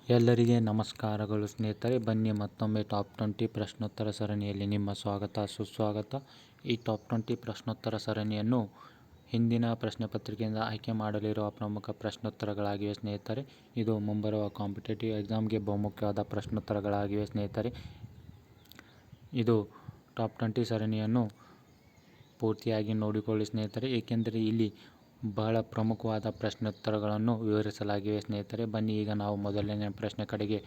ಎಲ್ಲರಿಗೆ ನಮಸ್ಕಾರಗಳು ಸ್ನೇಹಿತರೆ. ಬನ್ನಿ ಮತ್ತೊಮ್ಮೆ ಟಾಪ್ 20 ಪ್ರಶ್ನೋತ್ತರ ಸರಣಿಯಲ್ಲಿ ನಿಮ್ಮ ಸ್ವಾಗತ ಸುಸ್ವಾಗತ. ಈ ಟಾಪ್ 20 ಪ್ರಶ್ನೋತ್ತರ ಸರಣಿಯನ್ನು ಹಿಂದಿನ ಪ್ರಶ್ನೆ ಪತ್ರಿಕೆಯಿಂದ ಆಯ್ಕೆ ಮಾಡಲಿರುವ ಪ್ರಮುಖ ಪ್ರಶ್ನೋತ್ತರಗಳಾಗಿವೆ ಸ್ನೇಹಿತರೆ. ಇದು ಮುಂಬರುವ ಕಾಂಪಿಟೇಟಿವ್ ಎಕ್ಸಾಮ್ಗೆ ಬಹುಮುಖ್ಯವಾದ ಪ್ರಶ್ನೋತ್ತರಗಳಾಗಿವೆ ಸ್ನೇಹಿತರೆ. ಇದು ಟಾಪ್ 20 ಸರಣಿಯನ್ನು ಪೂರ್ತಿಯಾಗಿ ನೋಡಿಕೊಳ್ಳಿ ಸ್ನೇಹಿತರೆ, ಏಕೆಂದರೆ ಇಲ್ಲಿ ಬಹಳ ಪ್ರಮುಖವಾದ ಪ್ರಶ್ನೋತ್ತರಗಳನ್ನು ವಿವರಿಸಲಾಗಿವೆ ಸ್ನೇಹಿತರೆ. ಬನ್ನಿ ಈಗ ನಾವು ಮೊದಲನೆಯ ಪ್ರಶ್ನೆ ಕಡೆಗೆ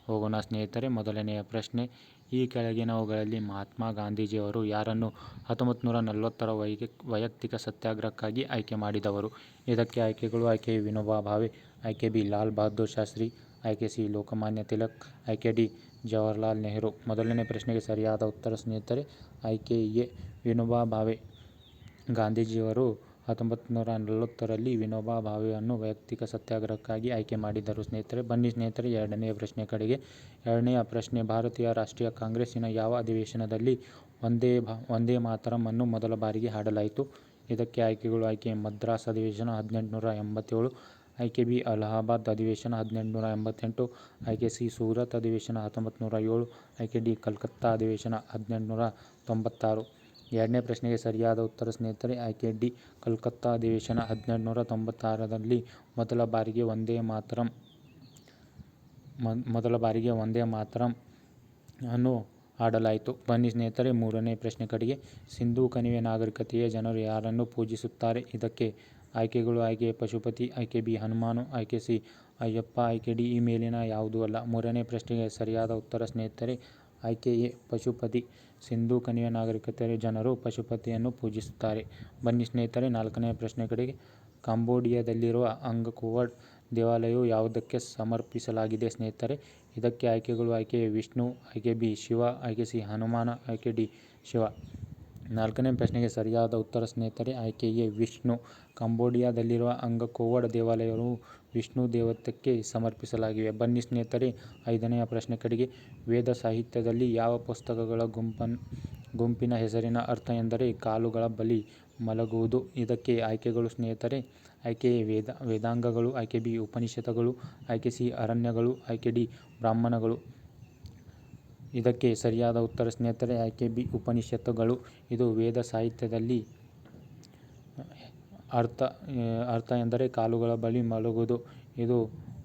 ಹೋಗೋಣ ಸ್ನೇಹಿತರೆ. ಮೊದಲನೆಯ ಪ್ರಶ್ನೆ, ಈ ಕೆಳಗಿನವುಗಳಲ್ಲಿ ಮಹಾತ್ಮ ಗಾಂಧೀಜಿಯವರು ಯಾರನ್ನು 1940ರ ವೈಯಕ್ತಿಕ ಸತ್ಯಾಗ್ರಹಕ್ಕಾಗಿ ಆಯ್ಕೆ ಮಾಡಿದವರು? ಇದಕ್ಕೆ ಆಯ್ಕೆಗಳು: ಆಯ್ಕೆ ಎ ವಿನೋಬಾ ಭಾವೆ, ಆಯ್ಕೆ ಬಿ ಲಾಲ್ ಬಹದ್ದೂರ್ ಶಾಸ್ತ್ರಿ, ಆಯ್ಕೆ ಸಿ ಲೋಕಮಾನ್ಯ ತಿಲಕ್, ಆಯ್ಕೆ ಡಿ ಜವಾಹರಲಾಲ್ ನೆಹರು. ಮೊದಲನೇ ಪ್ರಶ್ನೆಗೆ ಸರಿಯಾದ ಉತ್ತರ ಸ್ನೇಹಿತರೆ ಆಯ್ಕೆ ಎ ವಿನೋಬಾ ಭಾವೆ. ಗಾಂಧೀಜಿಯವರು 1940ರಲ್ಲಿ ವಿನೋಬಾ ಭಾವೆಯನ್ನು ವೈಯಕ್ತಿಕ ಸತ್ಯಾಗ್ರಹಕ್ಕಾಗಿ ಆಯ್ಕೆ ಮಾಡಿದ್ದರು ಸ್ನೇಹಿತರೆ. ಬನ್ನಿ ಸ್ನೇಹಿತರೆ ಎರಡನೆಯ ಪ್ರಶ್ನೆ ಕಡೆಗೆ. ಎರಡನೆಯ ಪ್ರಶ್ನೆ, ಭಾರತೀಯ ರಾಷ್ಟ್ರೀಯ ಕಾಂಗ್ರೆಸ್ಸಿನ ಯಾವ ಅಧಿವೇಶನದಲ್ಲಿ ವಂದೇ ಮಾತರಂ ಅನ್ನು ಮೊದಲ ಬಾರಿಗೆ ಹಾಡಲಾಯಿತು? ಇದಕ್ಕೆ ಆಯ್ಕೆಗಳು: ಆಯ್ಕೆ ಮದ್ರಾಸ್ ಅಧಿವೇಶನ 1887, ಆಯ್ಕೆ ಬಿ ಅಲಹಾಬಾದ್ ಅಧಿವೇಶನ 1888, ಆಯ್ಕೆ ಸಿ ಸೂರತ್ ಅಧಿವೇಶನ 1907, ಆಯ್ಕೆ ಡಿ ಕಲ್ಕತ್ತಾ ಅಧಿವೇಶನ 1896. ಎರಡನೇ ಪ್ರಶ್ನೆಗೆ ಸರಿಯಾದ ಉತ್ತರ ಸ್ನೇಹಿತರೆ ಆಯ್ಕೆ ಡಿ ಕಲ್ಕತ್ತಾ ಅಧಿವೇಶನ 1896ರಲ್ಲಿ ಮೊದಲ ಬಾರಿಗೆ ವಂದೇ ಮಾತರಂ ಅನ್ನು ಹಾಡಲಾಯಿತು. ಬನ್ನಿ ಸ್ನೇಹಿತರೆ ಮೂರನೇ ಪ್ರಶ್ನೆ ಕಡೆಗೆ. ಸಿಂಧೂ ಕಣಿವೆ ನಾಗರಿಕತೆಯ ಜನರು ಯಾರನ್ನು ಪೂಜಿಸುತ್ತಾರೆ? ಇದಕ್ಕೆ ಆಯ್ಕೆಗಳು: ಆಯ್ಕೆ ಎ ಪಶುಪತಿ, ಆಯ್ಕೆ ಬಿ ಹನುಮಾನ್, ಆಯ್ಕೆ ಸಿ ಅಯ್ಯಪ್ಪ, ಆಯ್ಕೆ ಡಿ ಈ ಮೇಲಿನ ಯಾವುದೂ ಅಲ್ಲ. ಮೂರನೇ ಪ್ರಶ್ನೆಗೆ ಸರಿಯಾದ ಉತ್ತರ ಸ್ನೇಹಿತರೆ ಆಯ್ಕೆ ಎ ಪಶುಪತಿ. ಸಿಂಧೂ ಕಣಿವೆ ನಾಗರಿಕತೆಯ ಜನರು ಪಶುಪತಿಯನ್ನು ಪೂಜಿಸುತ್ತಾರೆ. ಬನ್ನಿ ಸ್ನೇಹಿತರೆ ನಾಲ್ಕನೇ ಪ್ರಶ್ನೆ ಕಡೆಗೆ. ಕಾಂಬೋಡಿಯಾದಲ್ಲಿರುವ ಅಂಗಕೋರ್ವಾಟ್ ದೇವಾಲಯವು ಯಾವುದಕ್ಕೆ ಸಮರ್ಪಿಸಲಾಗಿದೆ ಸ್ನೇಹಿತರೆ? ಇದಕ್ಕೆ ಆಯ್ಕೆಗಳು: ಆಯ್ಕೆ ಎ ವಿಷ್ಣು, ಆಯ್ಕೆ ಬಿ ಶಿವ, ಆಯ್ಕೆ ಸಿ ಹನುಮಾನ, ಆಯ್ಕೆ ಡಿ ಶಿವ. ನಾಲ್ಕನೇ ಪ್ರಶ್ನೆಗೆ ಸರಿಯಾದ ಉತ್ತರ ಸ್ನೇಹಿತರೆ ಆಯ್ಕೆ ಎ ವಿಷ್ಣು. ಕಾಂಬೋಡಿಯಾದಲ್ಲಿರುವ ಅಂಗಕೋರ್ವಾಟ್ ದೇವಾಲಯವು ವಿಷ್ಣು ದೇವತೆಗೆ ಸಮರ್ಪಿಸಲಾಗಿದೆ. ಬನ್ನಿ ಸ್ನೇಹಿತರೆ ಐದನೆಯ ಪ್ರಶ್ನೆ ಕಡೆಗೆ. ವೇದ ಸಾಹಿತ್ಯದಲ್ಲಿ ಯಾವ ಪುಸ್ತಕಗಳ ಗುಂಪಿನ ಹೆಸರಿನ ಅರ್ಥ ಎಂದರೆ ಕಾಲುಗಳ ಬಳಿ ಮಲಗುವುದು? ಇದಕ್ಕೆ ಆಯ್ಕೆಗಳು ಸ್ನೇಹಿತರೆ ಆಯ್ಕೆ ಎ ವೇದಾಂಗಗಳು, ಆಯ್ಕೆ ಬಿ ಉಪನಿಷತ್ತುಗಳು, ಆಯ್ಕೆ ಸಿ ಅರಣ್ಯಗಳು, ಆಯ್ಕೆ ಡಿ ಬ್ರಾಹ್ಮಣಗಳು. ಇದಕ್ಕೆ ಸರಿಯಾದ ಉತ್ತರ ಸ್ನೇಹಿತರೆ ಆಯ್ಕೆ ಬಿ ಉಪನಿಷತ್ತುಗಳು. ಇದು ವೇದ ಸಾಹಿತ್ಯದಲ್ಲಿ ಅರ್ಥ ಎಂದರೆ ಕಾಲುಗಳ ಬಳಿ ಮಲಗುವುದು. ಇದು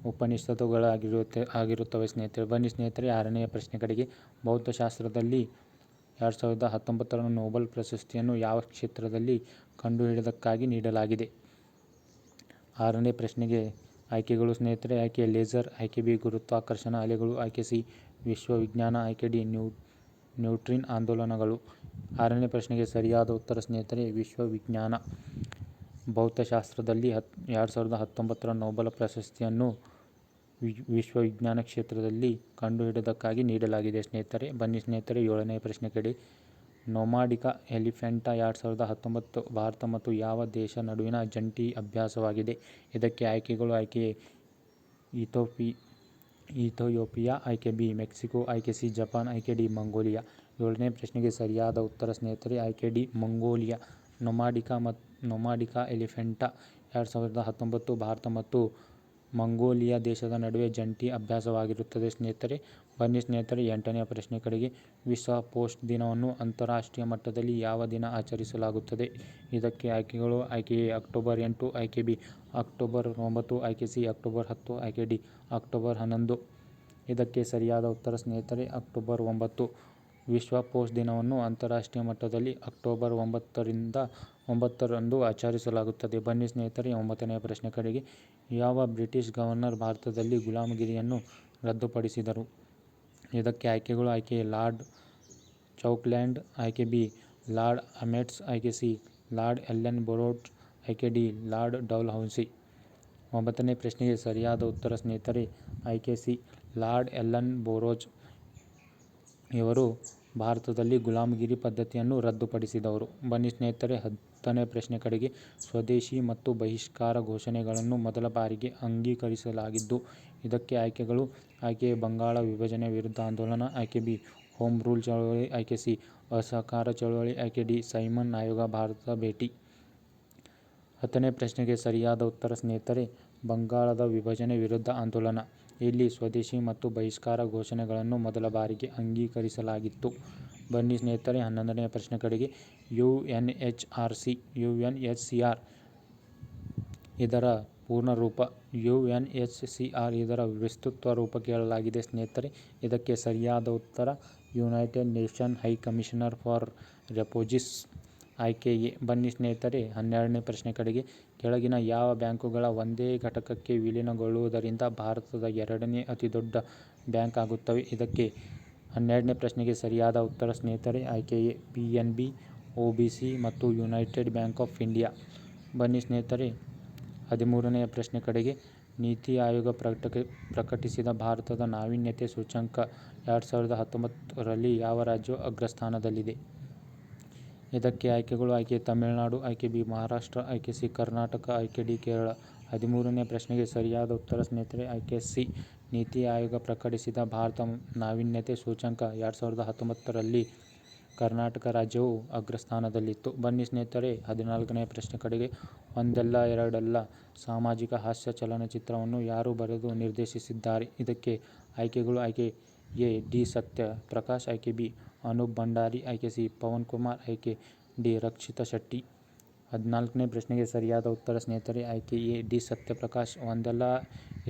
ಉಪನಿಷತ್ತುಗಳಾಗಿರುತ್ತವೆ ಸ್ನೇಹಿತರೆ. ಬನ್ನಿ ಸ್ನೇಹಿತರೆ ಆರನೆಯ ಪ್ರಶ್ನೆ ಕಡೆಗೆ. ಭೌತಶಾಸ್ತ್ರದಲ್ಲಿ 2019ರ ನೊಬೆಲ್ ಪ್ರಶಸ್ತಿಯನ್ನು ಯಾವ ಕ್ಷೇತ್ರದಲ್ಲಿ ಕಂಡುಹಿಡಿದಕ್ಕಾಗಿ ನೀಡಲಾಗಿದೆ? ಆರನೇ ಪ್ರಶ್ನೆಗೆ ಆಯ್ಕೆಗಳು ಸ್ನೇಹಿತರೆ ಆಯ್ಕೆ ಲೇಸರ್, ಆಯ್ಕೆ ಬಿ ಗುರುತ್ವಾಕರ್ಷಣ ಅಲೆಗಳು, ಆಯ್ಕೆ ಸಿ ವಿಶ್ವವಿಜ್ಞಾನ, ಆಯ್ಕೆ ಡಿ ನ್ಯೂಟ್ರಿನ್ ಆಂದೋಲನಗಳು. ಆರನೇ ಪ್ರಶ್ನೆಗೆ ಸರಿಯಾದ ಉತ್ತರ ಸ್ನೇಹಿತರೆ ವಿಶ್ವವಿಜ್ಞಾನ. ಭೌತಶಾಸ್ತ್ರದಲ್ಲಿ 2019ರ ನೊಬೆಲ್ ಪ್ರಶಸ್ತಿಯನ್ನು ವಿಶ್ವವಿಜ್ಞಾನ ಕ್ಷೇತ್ರದಲ್ಲಿ ಕಂಡುಹಿಡಿದಕ್ಕಾಗಿ ನೀಡಲಾಗಿದೆ ಸ್ನೇಹಿತರೆ. ಬನ್ನಿ ಸ್ನೇಹಿತರೆ ಏಳನೇ ಪ್ರಶ್ನೆ ಕಡೆ. ನೊಮಾಡಿಕಾ ಎಲಿಫೆಂಟಾ 2019 ಭಾರತ ಮತ್ತು ಯಾವ ದೇಶ ನಡುವಿನ ಜಂಟಿ ಅಭ್ಯಾಸವಾಗಿದೆ? ಇದಕ್ಕೆ ಆಯ್ಕೆಗಳು: ಆಯ್ಕೆ ಎ ಇಥಿಯೋಪಿಯಾ, ಆಯ್ಕೆ ಬಿ ಮೆಕ್ಸಿಕೋ, ಆಯ್ಕೆ ಸಿ ಜಪಾನ್, ಆಯ್ಕೆ ಡಿ ಮಂಗೋಲಿಯಾ. ಏಳನೇ ಪ್ರಶ್ನೆಗೆ ಸರಿಯಾದ ಉತ್ತರ ಸ್ನೇಹಿತರೆ ಆಯ್ಕೆ ಡಿ ಮಂಗೋಲಿಯಾ. ನೊಮಾಡಿಕಾ ಎಲಿಫೆಂಟಾ 2019 ಭಾರತ ಮತ್ತು ಮಂಗೋಲಿಯಾ ದೇಶದ ನಡುವೆ ಜಂಟಿ ಅಭ್ಯಾಸವಾಗಿರುತ್ತದೆ ಸ್ನೇಹಿತರೆ. ಬನ್ನಿ ಸ್ನೇಹಿತರೆ ಎಂಟನೆಯ ಪ್ರಶ್ನೆ ಕಡೆಗೆ. ವಿಶ್ವ ಪೋಸ್ಟ್ ದಿನವನ್ನು ಅಂತರರಾಷ್ಟ್ರೀಯ ಮಟ್ಟದಲ್ಲಿ ಯಾವ ದಿನ ಆಚರಿಸಲಾಗುತ್ತದೆ? ಇದಕ್ಕೆ ಆಯ್ಕೆಗಳು: ಆಯ್ಕೆ ಎ ಅಕ್ಟೋಬರ್ 8, ಆಯ್ಕೆ ಬಿ ಅಕ್ಟೋಬರ್ 9, ಆಯ್ಕೆ ಸಿ ಅಕ್ಟೋಬರ್ 10, ಆಯ್ಕೆ ಡಿ ಅಕ್ಟೋಬರ್ 11. ಇದಕ್ಕೆ ಸರಿಯಾದ ಉತ್ತರ ಸ್ನೇಹಿತರೆ ಅಕ್ಟೋಬರ್ 9. ವಿಶ್ವ ಪೋಸ್ಟ್ ದಿನವನ್ನು ಅಂತರರಾಷ್ಟ್ರೀಯ ಮಟ್ಟದಲ್ಲಿ ಅಕ್ಟೋಬರ್ 9ರಂದು ಆಚರಿಸಲಾಗುತ್ತದೆ. ಬನ್ನಿ ಸ್ನೇಹಿತರೆ ಒಂಬತ್ತನೆಯ ಪ್ರಶ್ನೆ ಕಡೆಗೆ. ಯಾವ ಬ್ರಿಟಿಷ್ ಗವರ್ನರ್ ಭಾರತದಲ್ಲಿ ಗುಲಾಮಗಿರಿಯನ್ನು ರದ್ದುಪಡಿಸಿದರು? ಇದಕ್ಕೆ ಆಯ್ಕೆಗಳು: ಆಯ್ಕೆ ಎ ಲಾರ್ಡ್ ಚೌಕ್ಲೆಂಡ್, ಆಯ್ಕೆ ಬಿ ಲಾರ್ಡ್ ಅಮೆಟ್ಸ್, ಆಯ್ಕೆ ಸಿ ಲಾರ್ಡ್ ಎಲ್ಲೆನ್ ಬೋರೋಟ್, ಆಯ್ಕೆ ಡಿ ಲಾರ್ಡ್ ಡಲ್ಹೌಸಿ. ಒಂಬತ್ತನೇ ಪ್ರಶ್ನೆಗೆ ಸರಿಯಾದ ಉತ್ತರ ಸ್ನೇಹಿತರೆ ಆಯ್ಕೆ ಸಿ ಲಾರ್ಡ್ ಎಲ್ಲನ್ ಬೋರೋಜ್. ಇವರು ಭಾರತದಲ್ಲಿ ಗುಲಾಮಗಿರಿ ಪದ್ಧತಿಯನ್ನು ರದ್ದುಪಡಿಸಿದವರು. ಬನ್ನಿ ಸ್ನೇಹಿತರೆ ಹತ್ತನೇ ಪ್ರಶ್ನೆ ಕಡೆಗೆ. ಸ್ವದೇಶಿ ಮತ್ತು ಬಹಿಷ್ಕಾರ ಘೋಷಣೆಗಳನ್ನು ಮೊದಲ ಬಾರಿಗೆ ಅಂಗೀಕರಿಸಲಾಗಿದ್ದು? ಇದಕ್ಕೆ ಆಯ್ಕೆಗಳು: ಆಯ್ಕೆ ಎ ಬಂಗಾಳ ವಿಭಜನೆ ವಿರುದ್ಧ ಆಂದೋಲನ, ಆಯ್ಕೆ ಬಿ ಹೋಮ್ ರೂಲ್ ಚಳವಳಿ, ಆಯ್ಕೆ ಸಿ ಅಸಹಕಾರ ಚಳವಳಿ, ಆಯ್ಕೆ ಡಿ ಸೈಮನ್ ಆಯೋಗ ಭಾರತ ಭೇಟಿ. ಹತ್ತನೇ ಪ್ರಶ್ನೆಗೆ ಸರಿಯಾದ ಉತ್ತರ ಸ್ನೇಹಿತರೆ ಬಂಗಾಳದ ವಿಭಜನೆ ವಿರುದ್ಧ ಆಂದೋಲನ. ಇಲ್ಲಿ ಸ್ವದೇಶಿ ಮತ್ತು ಬಹಿಷ್ಕಾರ ಘೋಷಣೆಗಳನ್ನು ಮೊದಲ ಬಾರಿಗೆ ಅಂಗೀಕರಿಸಲಾಗಿತ್ತು. ಬನ್ನಿ ಸ್ನೇಹಿತರೆ 11ನೇ ಪ್ರಶ್ನೆ ಕಡೆಗೆ. UNHCR ಇದರ ಪೂರ್ಣರೂಪ. UNHCR ಇದರ ವಿಸ್ತೃತ ರೂಪ ಕೇಳಲಾಗಿದೆ ಸ್ನೇಹಿತರೆ. ಇದಕ್ಕೆ ಸರಿಯಾದ ಉತ್ತರ United nation high commissioner for refugees. ಆಯ್ಕೆ ಎ. ಬನ್ನಿ ಸ್ನೇಹಿತರೆ 12ನೇ ಪ್ರಶ್ನೆ ಕಡೆಗೆ. ಕೆಳಗಿನ ಯಾವ ಬ್ಯಾಂಕುಗಳ ಒಂದೇ ಘಟಕಕ್ಕೆ ವಿಲೀನಗೊಳ್ಳುವುದರಿಂದ ಭಾರತದ ಎರಡನೇ ಅತಿದೊಡ್ಡ ಬ್ಯಾಂಕ್ ಆಗುತ್ತವೆ? ಇದಕ್ಕೆ 12ನೇ ಪ್ರಶ್ನೆಗೆ ಸರಿಯಾದ ಉತ್ತರ ಸ್ನೇಹಿತರೆ ಆಯ್ಕೆ ಎ. PNB, OBC ಮತ್ತು ಯುನೈಟೆಡ್ ಬ್ಯಾಂಕ್ ಆಫ್ ಇಂಡಿಯಾ. ಬನ್ನಿ ಸ್ನೇಹಿತರೆ 13ನೇ ಪ್ರಶ್ನೆ ಕಡೆಗೆ. ನೀತಿ ಆಯೋಗ ಪ್ರಕಟಿಸಿದ ಭಾರತದ ನಾವೀನ್ಯತೆ ಸೂಚ್ಯಂಕ 2019ರಲ್ಲಿ ಯಾವ ರಾಜ್ಯವು ಅಗ್ರಸ್ಥಾನದಲ್ಲಿದೆ? ಇದಕ್ಕೆ ಆಯ್ಕೆಗಳು. ಆಯ್ಕೆ ಎ ತಮಿಳುನಾಡು, ಆಯ್ಕೆ ಬಿ ಮಹಾರಾಷ್ಟ್ರ, ಆಯ್ಕೆ ಸಿ ಕರ್ನಾಟಕ, ಆಯ್ಕೆ ಡಿ ಕೇರಳ. 13ನೇ ಪ್ರಶ್ನೆಗೆ ಸರಿಯಾದ ಉತ್ತರ ಸ್ನೇಹಿತರೆ ಆಯ್ಕೆ ಸಿ. ನೀತಿ ಆಯೋಗ ಪ್ರಕಟಿಸಿದ ಭಾರತ ನಾವೀನ್ಯತೆ ಸೂಚ್ಯಂಕ 2019ರಲ್ಲಿ ಕರ್ನಾಟಕ ರಾಜ್ಯವು ಅಗ್ರಸ್ಥಾನದಲ್ಲಿತ್ತು. ಬನ್ನಿ ಸ್ನೇಹಿತರೆ 14ನೇ ಪ್ರಶ್ನೆ ಕಡೆಗೆ. ಒಂದಲ್ಲ ಎರಡಲ್ಲ ಸಾಮಾಜಿಕ ಹಾಸ್ಯ ಚಲನಚಿತ್ರವನ್ನು ಯಾರು ಬರೆದು ನಿರ್ದೇಶಿಸಿದ್ದಾರೆ? ಇದಕ್ಕೆ ಆಯ್ಕೆಗಳು. ಆಯ್ಕೆ ಎ ಡಿ ಸತ್ಯ ಪ್ರಕಾಶ್, ಆಯ್ಕೆ ಬಿ ಅನೂಪ್ ಭಂಡಾರಿ, ಆಯ್ಕೆ ಸಿ ಪವನ್ ಕುಮಾರ್, ಆಯ್ಕೆ ಡಿ ರಕ್ಷಿತಾ ಶೆಟ್ಟಿ. 14ನೇ ಪ್ರಶ್ನೆಗೆ ಸರಿಯಾದ ಉತ್ತರ ಸ್ನೇಹಿತರೆ ಆಯ್ಕೆ ಎ ಡಿ ಸತ್ಯಪ್ರಕಾಶ್. ಒಂದಲ್ಲ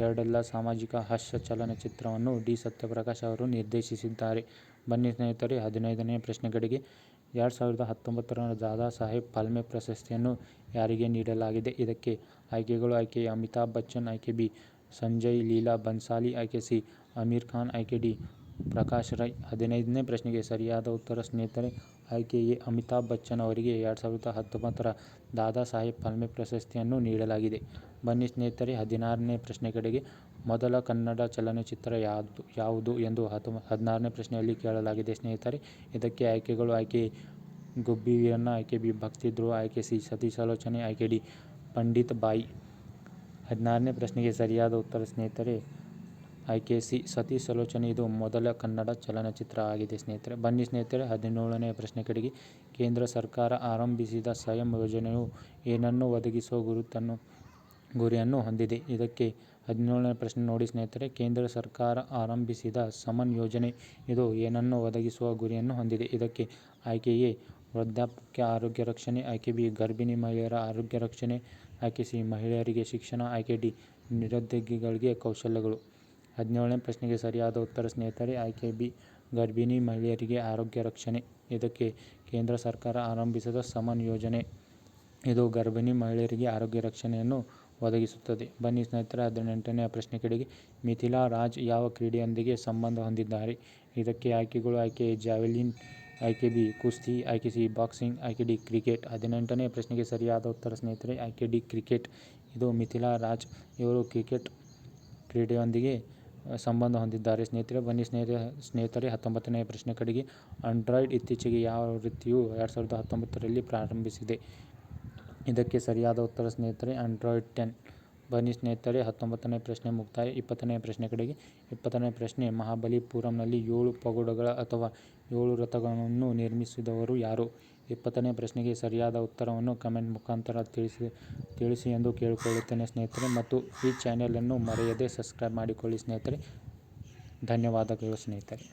ಎರಡಲ್ಲ ಸಾಮಾಜಿಕ ಹಾಸ್ಯ ಚಲನಚಿತ್ರವನ್ನು ಡಿ ಸತ್ಯಪ್ರಕಾಶ್ ಅವರು ನಿರ್ದೇಶಿಸಿದ್ದಾರೆ. ಬನ್ನಿ ಸ್ನೇಹಿತರೆ 15ನೇ ಪ್ರಶ್ನೆ ಕಡೆಗೆ. 2019ರ ದಾದಾ ಸಾಹೇಬ್ ಫಾಲ್ಕೆ ಪ್ರಶಸ್ತಿಯನ್ನು ಯಾರಿಗೆ ನೀಡಲಾಗಿದೆ? ಇದಕ್ಕೆ ಆಯ್ಕೆಗಳು. ಆಯ್ಕೆ ಎ ಅಮಿತಾಬ್ ಬಚ್ಚನ್, ಆಯ್ಕೆ ಬಿ ಸಂಜಯ್ ಲೀಲಾ ಬನ್ಸಾಲಿ, ಆಯ್ಕೆ ಸಿ ಆಮಿರ್ ಖಾನ್, ಆಯ್ಕೆ ಡಿ ಪ್ರಕಾಶ್ ರೈ. 15ನೇ ಪ್ರಶ್ನೆಗೆ ಸರಿಯಾದ ಉತ್ತರ ಸ್ನೇಹಿತರೆ ಆಯ್ಕೆ ಎ ಅಮಿತಾಬ್ ಬಚ್ಚನ್ ಅವರಿಗೆ 2019ರ ದಾದಾ ಸಾಹೇಬ್ ಫಾಲ್ಕೆ ಪ್ರಶಸ್ತಿಯನ್ನು ನೀಡಲಾಗಿದೆ. ಬನ್ನಿ ಸ್ನೇಹಿತರೆ 16ನೇ ಪ್ರಶ್ನೆ ಕಡೆಗೆ. ಮೊದಲ ಕನ್ನಡ ಚಲನಚಿತ್ರ ಯಾವುದು ಎಂದು 16ನೇ ಪ್ರಶ್ನೆಯಲ್ಲಿ ಕೇಳಲಾಗಿದೆ ಸ್ನೇಹಿತರೆ. ಇದಕ್ಕೆ ಆಯ್ಕೆಗಳು. ಆಯ್ಕೆ ಎ ಗುಬ್ಬಿ ವೀರಣ್ಣ, ಆಯ್ಕೆ ಬಿ ಭಕ್ತಿ ಧ್ರುವ, ಆಯ್ಕೆ ಸಿ ಸತಿಸಾಲೋಚನೆ, ಆಯ್ಕೆ ಡಿ ಪಂಡಿತ್ ಬಾಯಿ. 16ನೇ ಪ್ರಶ್ನೆಗೆ ಸರಿಯಾದ ಉತ್ತರ ಸ್ನೇಹಿತರೆ ಆಯ್ಕೆ ಸಿ ಸತಿಸಾಲೋಚನೆ ಇದು ಮೊದಲ ಕನ್ನಡ ಚಲನಚಿತ್ರ ಆಗಿದೆ ಸ್ನೇಹಿತರೆ. ಬನ್ನಿ ಸ್ನೇಹಿತರೆ 17ನೇ ಪ್ರಶ್ನೆ ಕಡೆಗೆ. ಕೇಂದ್ರ ಸರ್ಕಾರ ಆರಂಭಿಸಿದ ಸ್ವಯಂ ಯೋಜನೆಯು ಏನನ್ನು ಒದಗಿಸುವ ಗುರಿಯನ್ನು ಹೊಂದಿದೆ? ಇದಕ್ಕೆ 17ನೇ ಪ್ರಶ್ನೆ ನೋಡಿ ಸ್ನೇಹಿತರೆ. ಕೇಂದ್ರ ಸರ್ಕಾರ ಆರಂಭಿಸಿದ ಸಮನ್ ಯೋಜನೆ ಇದು ಏನನ್ನು ಒದಗಿಸುವ ಗುರಿಯನ್ನು ಹೊಂದಿದೆ? ಇದಕ್ಕೆ ಆಯ್ಕೆ ಎ ವೃದ್ಧಾಪ್ಯ ಆರೋಗ್ಯ ರಕ್ಷಣೆ, ಆಯ್ಕೆ ಬಿ ಗರ್ಭಿಣಿ ಮಹಿಳೆಯರ ಆರೋಗ್ಯ ರಕ್ಷಣೆ, ಆಯ್ಕೆ ಸಿ ಮಹಿಳೆಯರಿಗೆ ಶಿಕ್ಷಣ, ಆಯ್ಕೆ ಡಿ ನಿರುದ್ಯೋಗಿಗಳಿಗೆ ಕೌಶಲ್ಯಗಳು. 17ನೇ ಪ್ರಶ್ನೆಗೆ ಸರಿಯಾದ ಉತ್ತರ ಸ್ನೇಹಿತರೆ ಆಯ್ಕೆ ಬಿ ಗರ್ಭಿಣಿ ಮಹಿಳೆಯರಿಗೆ ಆರೋಗ್ಯ ರಕ್ಷಣೆ. ಇದಕ್ಕೆ ಕೇಂದ್ರ ಸರ್ಕಾರ ಆರಂಭಿಸಿದ ಸಮನ್ ಯೋಜನೆ ಇದು ಗರ್ಭಿಣಿ ಮಹಿಳೆಯರಿಗೆ ಆರೋಗ್ಯ ರಕ್ಷಣೆಯನ್ನು ಒದಗಿಸುತ್ತದೆ. ಬನ್ನಿ ಸ್ನೇಹಿತರೆ 18ನೇ ಪ್ರಶ್ನೆ ಕಡೆಗೆ. ಮಿಥಿಲಾ ರಾಜ್ ಯಾವ ಕ್ರೀಡೆಯೊಂದಿಗೆ ಸಂಬಂಧ ಹೊಂದಿದ್ದಾರೆ? ಇದಕ್ಕೆ ಆಯ್ಕೆಗಳು. ಆಯ್ಕೆ ಎ ಜಾವೆಲಿನ್, ಆಯ್ಕೆ ಬಿ ಕುಸ್ತಿ, ಆಯ್ಕೆ ಸಿ ಬಾಕ್ಸಿಂಗ್, ಆಯ್ಕೆ ಡಿ ಕ್ರಿಕೆಟ್. 18ನೇ ಪ್ರಶ್ನೆಗೆ ಸರಿಯಾದ ಉತ್ತರ ಸ್ನೇಹಿತರೆ ಆಯ್ಕೆ ಡಿ ಕ್ರಿಕೆಟ್. ಇದು ಮಿಥಿಲಾ ರಾಜ್ ಇವರು ಕ್ರಿಕೆಟ್ ಕ್ರೀಡೆಯೊಂದಿಗೆ ಸಂಬಂಧ ಹೊಂದಿದ್ದಾರೆ ಸ್ನೇಹಿತರೆ. ಬನ್ನಿ ಸ್ನೇಹಿತರೆ 19ನೇ ಪ್ರಶ್ನೆ ಕಡೆಗೆ. ಆಂಡ್ರಾಯ್ಡ್ ಇತ್ತೀಚೆಗೆ ಯಾವ ಆವೃತ್ತಿಯು 2019ರಲ್ಲಿ ಪ್ರಾರಂಭಿಸಿದೆ? ಇದಕ್ಕೆ ಸರಿಯಾದ ಉತ್ತರ ಸ್ನೇಹಿತರೆ ಆಂಡ್ರಾಯ್ಡ್ 10. ಬನ್ನಿ ಸ್ನೇಹಿತರೆ 19ನೇ ಪ್ರಶ್ನೆ ಮುಕ್ತಾಯ. 20ನೇ ಪ್ರಶ್ನೆ ಕಡೆಗೆ. 20ನೇ ಪ್ರಶ್ನೆ ಮಹಾಬಲಿಪುರಂನಲ್ಲಿ 7 ಪಗೋಡಗಳ ಅಥವಾ 7 ರಥಗಳನ್ನು ನಿರ್ಮಿಸಿದವರು ಯಾರು? 20ನೇ ಪ್ರಶ್ನೆಗೆ ಸರಿಯಾದ ಉತ್ತರವನ್ನು ಕಮೆಂಟ್ ಮುಖಾಂತರ ತಿಳಿಸಿ ಎಂದು ಕೇಳಿಕೊಳ್ಳುತ್ತೇನೆ ಸ್ನೇಹಿತರೆ. ಮತ್ತು ಈ ಚಾನೆಲನ್ನು ಮರೆಯದೆ ಸಬ್ಸ್ಕ್ರೈಬ್ ಮಾಡಿಕೊಳ್ಳಿ ಸ್ನೇಹಿತರೆ. ಧನ್ಯವಾದಗಳು ಸ್ನೇಹಿತರೆ.